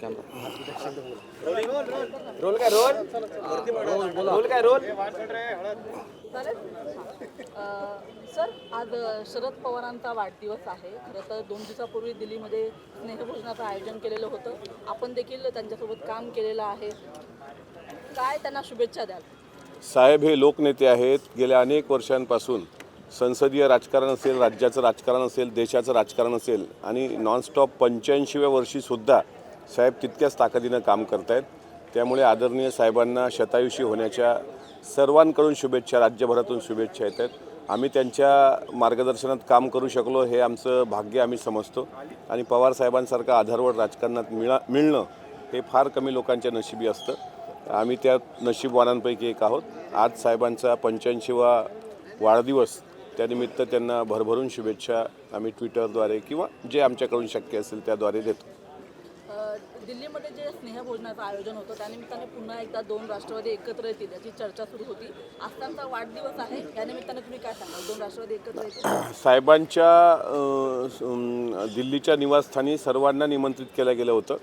Role काय role role काय role चालेल. सर, आज शरद पवारांचा वाढदिवस आहे. खरं तर 2 दिवसापूर्वी दिल्लीमध्ये स्नेहभोजनाचं आयोजन केलेलं होतं. आपण देखील त्यांच्यासोबत काम केलेलं आहे. काय त्यांना शुभेच्छा द्याल? साहेब हे लोकनेते आहेत. गेल्या अनेक वर्षांपासून संसदीय राजकारण असेल, राज्याचं राजकारण असेल, देशाचं राजकारण असेल आणि नॉनस्टॉप 85व्या वर्षीसुद्धा साहेब तितक्याच ताकदीनं काम करत आहेत. त्यामुळे आदरणीय साहेबांना शतायुषी होण्याच्या सर्वांकडून शुभेच्छा, राज्यभरातून शुभेच्छा येत आहेत. आम्ही त्यांच्या मार्गदर्शनात काम करू शकलो हे आमचं भाग्य आम्ही समजतो आणि पवार साहेबांसारखं आधारवड राजकारणात मिळणं हे फार कमी लोकांच्या नशिबी असतं. आम्ही त्या नशीबवानांपैकी एक आहोत. आज साहेबांचा 85वा वाढदिवस, त्यानिमित्त त्यांना भरभरून शुभेच्छा आम्ही ट्विटरद्वारे किंवा जे आमच्याकडून शक्य असेल त्याद्वारे देतो. दिल्लीमध्ये जे स्नेहभोजनाचं आयोजन होतं त्यानिमित्ताने पुन्हा एकदा 2 राष्ट्रवादी एकत्र येतील याची चर्चा सुरू होती. आज त्यांचा वाढदिवस आहे, या निमित्ताने तुम्ही काय सांगाल? 2 राष्ट्रवादी एकत्र येतील? साहेबांच्या दिल्लीच्या निवासस्थानी सर्वांना निमंत्रित केलं गेलं होतं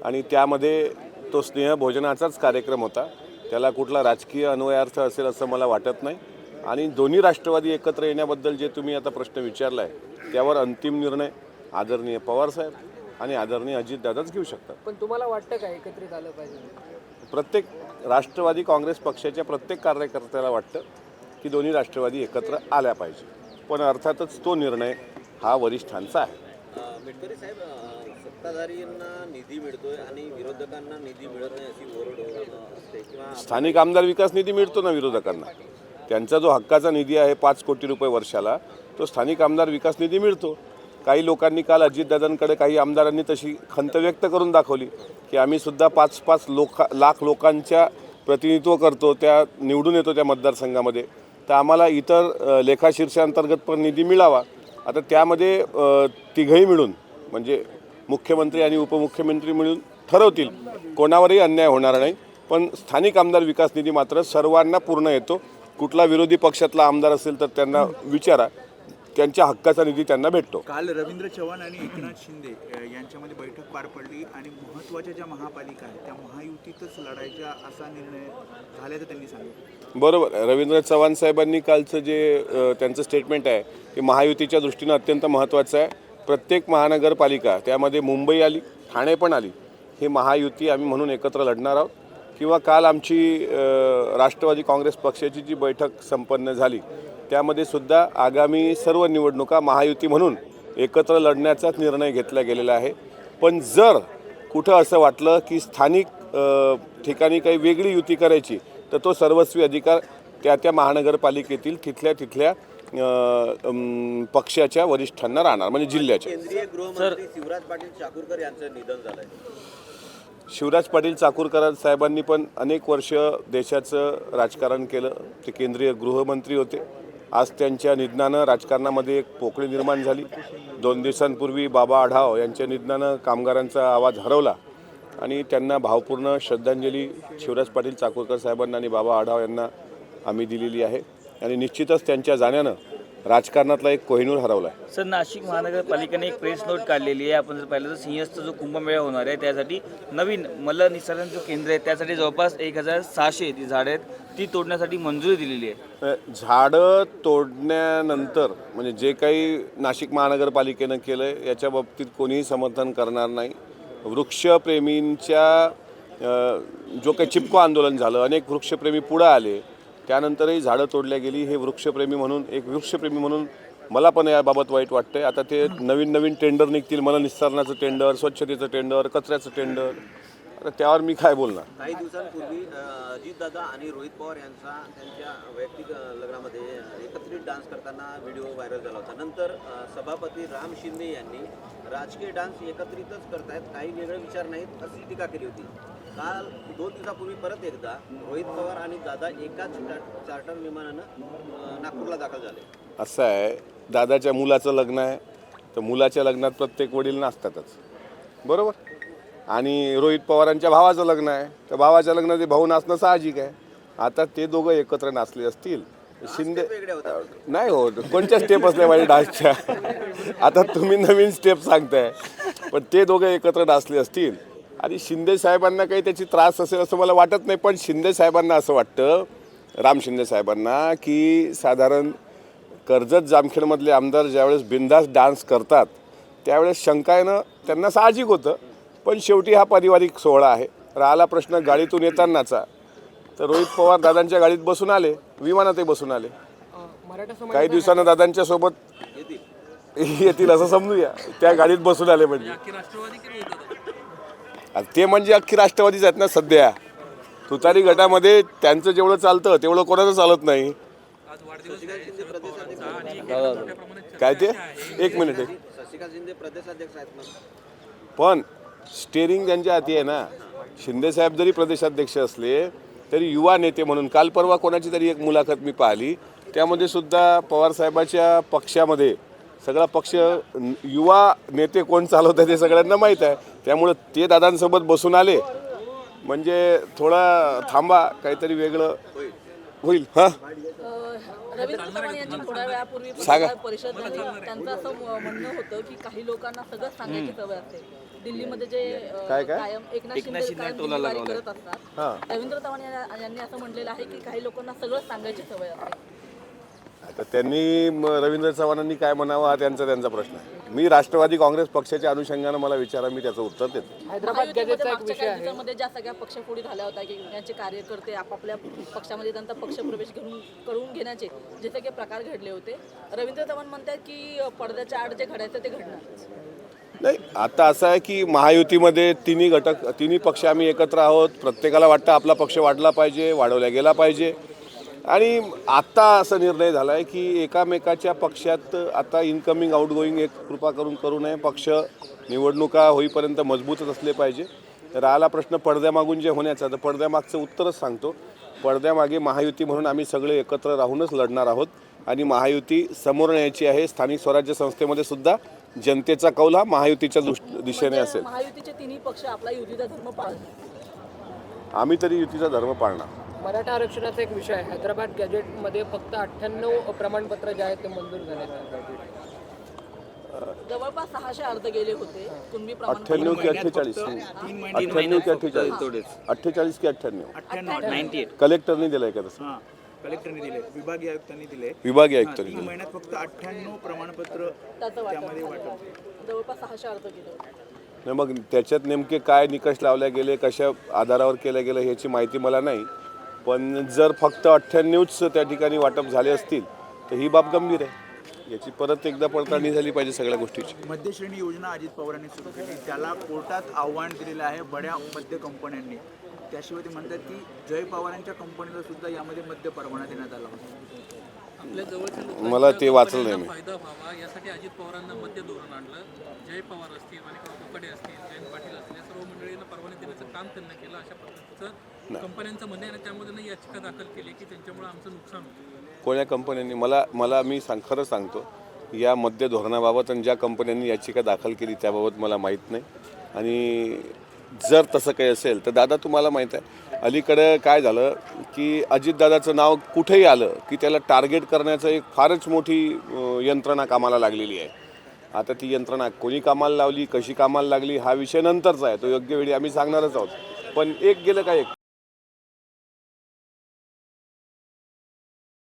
आणि त्यामध्ये तो स्नेहभोजनाचाच कार्यक्रम होता. त्याला कुठला राजकीय अन्वयार्थ असेल असं मला वाटत नाही. आणि दोन्ही राष्ट्रवादी एकत्र येण्याबद्दल जे तुम्ही आता प्रश्न विचारला आहे त्यावर अंतिम निर्णय आदरणीय पवारसाहेब आणि आदरणीय अजितदादाच घेऊ शकतात. पण तुम्हाला वाटतं का एकत्रित आलं पाहिजे? प्रत्येक राष्ट्रवादी काँग्रेस पक्षाच्या प्रत्येक कार्यकर्त्याला वाटतं की दोन्ही राष्ट्रवादी एकत्र आल्या पाहिजे, पण अर्थातच तो निर्णय हा वरिष्ठांचा आहे. मेटकरी साहेब, सत्ताधाऱ्यांना निधी मिळतोय आणि विरोधकांना निधी मिळत नाही अशी ओरड असते किंवा स्थानिक आमदार विकास निधी मिळतो ना विरोधकांना. त्यांचा जो हक्काचा निधी आहे 5 कोटी रुपये वर्षाला, तो स्थानिक आमदार विकास निधी मिळतो. काही लोकांनी काल अजितदादांकडे, काही आमदारांनी तशी खंत व्यक्त करून दाखवली की आम्ही सुद्धा 5-5 लाख लोकांच्या प्रतिनिधित्व करतो, त्या निवडून येतो त्या मतदारसंघामध्ये, तर आम्हाला इतर लेखाशीर्षांतर्गत पण निधी मिळावा. आता त्यामध्ये तिघंही मिळून म्हणजे मुख्यमंत्री आणि उपमुख्यमंत्री मिळून ठरवतील, कोणावरही अन्याय होणार नाही. पण स्थानिक आमदार विकास निधी मात्र सर्वांना पूर्ण येतो. कुठला विरोधी पक्षातला आमदार असेल तर त्यांना विचारा, त्यांच्या हक्काचा निधी त्यांना भेटतो. काल रवींद्र चव्हाण आणि एकनाथ शिंदे यांच्यामध्ये बैठक पार पडली आणि महत्त्वाच्या ज्या महापालिका आहेत त्या महायुतीतच लढायच्या असा निर्णय झाल्याचं त्यांनी सांगितलं. बरोबर. रवींद्र चव्हाण साहेबांनी कालचं जे त्यांचं स्टेटमेंट आहे ते महायुतीच्या दृष्टीनं अत्यंत महत्त्वाचं आहे. प्रत्येक महानगरपालिका, त्यामध्ये मुंबई आली, ठाणे पण आली, हे महायुती आम्ही म्हणून एकत्र लढणार आहोत. किंवा काल आमची राष्ट्रवादी काँग्रेस पक्षाची जी बैठक संपन्न झाली त्यामध्ये सुद्धा आगामी सर्व निवडणुका महायुती म्हणून एकत्र लढण्याचाच निर्णय घेतला गेलेला आहे. पण जर कुठं असं वाटलं की स्थानिक ठिकाणी काही वेगळी युती करायची तर तो सर्वस्वी अधिकार त्या महानगरपालिकेतील तिथल्या पक्षाच्या वरिष्ठांना राहणार, म्हणजे जिल्ह्याच्या. केंद्रीय गृहमंत्री शिवराज पाटील चाकूरकर यांचं निधन झालंय. शिवराज पाटील चाकूरकर साहेबांनी पण अनेक वर्ष देशाचं राजकारण केलं. ते केंद्रीय गृहमंत्री होते. आज त्यांच्या निधनानं राजकारणामध्ये एक पोकळी निर्माण झाली. 2 दिवसांपूर्वी बाबा आढाव यांच्या निधनानं कामगारांचा आवाज हरवला आणि त्यांना भावपूर्ण श्रद्धांजली शिवराज पाटील चाकूरकर साहेबांना आणि बाबा आढाव यांना आम्ही दिलेली आहे. आणि निश्चितच त्यांच्या जाण्यानं राजकारणातला एक कोहिनूर हरवला आहे. सर, नाशिक महानगरपालिकेने एक प्रेस नोट काढलेली आहे. आपण जर पाहिलं तर सिंहस्थ जो कुंभमेळा होणार आहे त्यासाठी नवीन मलनिःसरण जो केंद्र आहे त्यासाठी जवळपास 1600 ती झाडं आहेत ती तोडण्यासाठी मंजुरी दिलेली आहे. झाडं तोडण्यानंतर म्हणजे जे काही नाशिक महानगरपालिकेनं केलं आहे याच्या बाबतीत कोणीही समर्थन करणार नाही. वृक्षप्रेमींच्या जो काही चिपको आंदोलन झालं, अनेक वृक्षप्रेमी पुढं आले, त्यानंतरही झाडं तोडल्या गेली. हे वृक्षप्रेमी म्हणून मला पण याबाबत वाईट वाटतंय. आता ते नवीन टेंडर निघतील, मलनिःसरणाचं टेंडर, स्वच्छतेचं टेंडर, कचऱ्याचं टेंडर, आता त्यावर मी काय बोलणार. काही दिवसांपूर्वी अजितदादा आणि रोहित पवार यांचा त्यांच्या वैयक्तिक लग्नामध्ये एकत्रित डान्स करताना व्हिडिओ व्हायरल झाला होता. नंतर सभापती राम शिंदे यांनी राजकीय डान्स एकत्रितच करतायत, काही वेगळे विचार नाहीत अशी टीका केली होती. काल 2 दिवसापूर्वी परत एकदा रोहित पवार आणि दादा एकाच चार्टर विमानानं नागपूरला दाखल झाले. असं आहे, दादाच्या मुलाचं लग्न आहे तर मुलाच्या लग्नात प्रत्येक वडील नाचतातच, बरोबर. आणि रोहित पवारांच्या भावाचं लग्न आहे तर भावाच्या लग्नात भाऊ नाचणं साहजिक आहे. आता ते दोघं एकत्र नाचले असतील, शिंदे नाही हो, कोणत्या स्टेप असल्या माझ्या डान्सच्या, आता तुम्ही नवीन स्टेप सांगताय, पण ते दोघं एकत्र नाचले असतील आणि शिंदे साहेबांना काही त्याची त्रास असेल असं मला वाटत नाही, पण शिंदे साहेबांना असं वाटतं, राम शिंदे साहेबांना, की साधारण कर्जत जामखेडमधले आमदार ज्यावेळेस बिनधास्त डान्स करतात त्यावेळेस शंका येणं त्यांना साहजिक होतं. पण शेवटी हा पारिवारिक सोहळा आहे. राहिला प्रश्न गाडीतून येतानाचा, तर रोहित पवार दादांच्या गाडीत बसून आले, विमानातही बसून आले. काही दिवसानं दादांच्या सोबत येतील असं समजूया, त्या गाडीत बसून आले म्हणजे. ते म्हणजे अख्खी राष्ट्रवादीच आहेत ना सध्या. तुतारी गटामध्ये त्यांचं जेवढं चालतं तेवढं कोणाचं चालत नाही. काय ते एक मिनिट आहे. शशिकांत शिंदे प्रदेशाध्यक्ष आहेत ना. पण स्टेरिंग त्यांच्या हाती आहे ना. शिंदे साहेब जरी प्रदेशाध्यक्ष असले तरी युवा नेते म्हणून काल परवा कोणाची तरी एक मुलाखत मी पाहिली, त्यामध्ये सुद्धा पवार साहेबाच्या पक्षामध्ये सगळा पक्ष युवा नेते कोण चालवतात हे सगळ्यांना माहीत आहे. त्यामुळं ते दादांसोबत बसून आले म्हणजे थोडा थांबा, काहीतरी वेगळं होईल. हां रवींद्र चव्हाण यांची थोड्या वेळापूर्वी सांगा. पत्रकार परिषद झाली. त्यांचं असं म्हणणं होतं की काही लोकांना सगळं सांगायची सवय असते. दिल्लीमध्ये जे कायम एकनाथ शिंदे कायम दिल्लीवारी करत असतात, रवींद्र चव्हाण यांनी असं म्हटलेलं आहे की काही लोकांना सगळं सांगायची सवय असते. आता त्यांनी रवींद्र चव्हाणांनी काय म्हणावं हा त्यांचा प्रश्न आहे. मी राष्ट्रवादी काँग्रेस पक्षाच्या अनुषंगानं मला विचारा, मी त्याचं उत्तर देतो. महायुतीमध्ये मागच्या काही दिवसांमध्ये ज्या सगळ्या पक्षफोडी झाल्या होत्या की यांचे कार्यकर्ते आपापल्या पक्षामध्ये त्यांचा पक्षप्रवेश करून घेण्याचे जे सगळे प्रकार घडले होते, रवींद्र चव्हाण म्हणतात की पडद्याच्या आड जे घडायचं ते घडणार नाही. आता असं आहे की महायुतीमध्ये तिन्ही पक्ष आम्ही एकत्र आहोत. प्रत्येकाला वाटतं आपला पक्ष वाढला पाहिजे, वाढवला गेला पाहिजे. आणि आत्ता असा निर्णय झाला आहे की एकामेकाच्या पक्षात आता इनकमिंग आउटगोईंग एक कृपा करू नये. पक्ष निवडणुका होईपर्यंत मजबूतच असले पाहिजे. राहिला प्रश्न पडद्यामागून जे होण्याचा, तर पडद्यामागचं उत्तरच सांगतो. पडद्यामागे महायुती म्हणून आम्ही सगळे एकत्र राहूनच लढणार आहोत आणि महायुती समोर न्यायची आहे. स्थानिक स्वराज्य संस्थेमध्ये सुद्धा जनतेचा कौल हा महायुतीच्या दिशेने असेल. महायुतीचे तिन्ही पक्ष आपला युतीचा धर्म पाळतात. आम्ही तरी युतीचा धर्म पाळणार. मराठा आरक्षणाचा एक विषय आहे. हैदराबाद गॅजेटमध्ये फक्त 98 प्रमाणपत्र जे आहेत ते मंजूर झाले. जवळपास 600 अर्ज गेले होते. कुणबी 98 की 48 98 की 48 की 98 98 कलेक्टरनी दिलाय का तसं? कलेक्टरने दिले, विभागीय आयुक्तांनी दिले. विभागीय आयुक्तांनी 3 महिन्यात फक्त 98 प्रमाणपत्र त्याचं त्यामध्ये वाटप वाटप. जवळपास 600 अर्ज गेले होते. नाही, मग त्याच्यात नेमके काय निकष लावले गेले, कशा आधारावर केलं गेलं ह्याची माहिती मला नाही. पण जर फक्त 98च त्या ठिकाणी वाटप झाले असतील तर ही बाब गंभीर आहे. याची परत एकदा पडताळणी झाली पाहिजे सगळ्या गोष्टीची. मध्यश्रेणी योजना अजित पवारांनी सुरू केली, त्याला कोर्टात आव्हान दिलेलं आहे बड्या मद्य कंपन्यांनी. त्याशिवाय ते म्हणतात की जय पवारांच्या कंपनीला सुद्धा यामध्ये मद्य परवाना देण्यात आला होता. मला ते वाचलं नाही मी. फायदा व्हावा यासाठी अजित पवारांना मध्य धोरण आणलं. जय पवार असतील, माणिकराव कोकाटे असतील, जयंत पाटील असतील, या सर्व मंडळींना परवाने देण्याचं काम त्यांना केलं. अशा पद्धतीचं कंपन्यांचं म्हणणं आहे. त्यामध्ये याचिका दाखल केली की त्यांच्यामुळे आमचं नुकसान होतं. कोण्या कंपन्यांनी? मी खरं सांगतो, या मद्य धोरणाबाबत आणि ज्या कंपन्यांनी याचिका दाखल केली त्याबाबत मला माहीत नाही. आणि जर तसं काही असेल तर दादा तुम्हाला माहीत आहे अलीकडं काय झालं की अजितदादाचं नाव कुठेही आलं की त्याला टार्गेट करण्याचं एक फारच मोठी यंत्रणा कामाला लागलेली आहे. आता ती यंत्रणा कोणी कामाला लावली, कशी कामाला लागली हा विषय नंतरचा आहे. तो योग्य वेळी आम्ही सांगणारच आहोत. पण एक गेलं काय एक